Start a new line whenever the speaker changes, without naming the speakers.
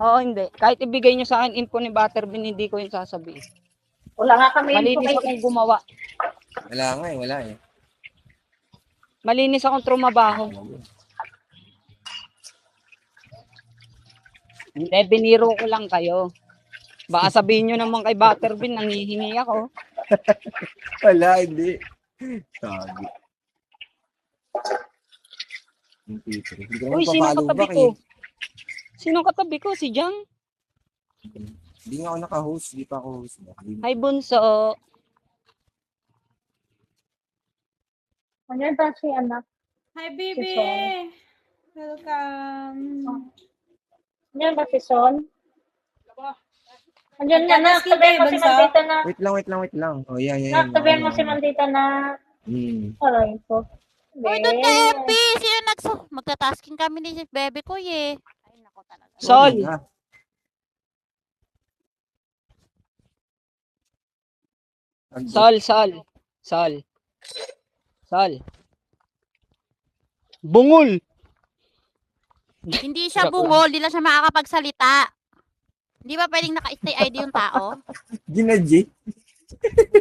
Oo, hindi. Kahit ibigay nyo sa akin info ni Butterbean, hindi ko yung sasabihin.
Wala nga kami info
Malinis akong gumawa.
Wala nga eh, wala eh.
Malinis akong trumabaho. Hindi, biniro ko lang kayo. Baka sabihin nyo naman kay Butterbean, nangihingi ako.
Wala, hindi. Sabi.
Uy, sino katabi ko? Sino katabi ko? Si Jang?
Hindi nga ako naka-host. Hindi pa ako host.
Hi, Bunso.
Ano ba si anak?
Hi, baby!
Si Sol.
Welcome!
Ano ba si Sol? Andiyan na,
Nagpapaski
sabihin mo
kayo,
si
Bunso?
Mandita na.
Wait lang. Oh, yan.
Sabihin mo si Mandita na. Aray ko.
Uy, doon ka, MP. Sino magta-tasking kami ni Bebe ko, eh. Ay, nako talaga.
Sol. Sol. Bungol.
Hindi siya bungol, hindi lang siya makakapagsalita. Hindi ba pwedeng naka-stay ID yung tao?
Ginadji.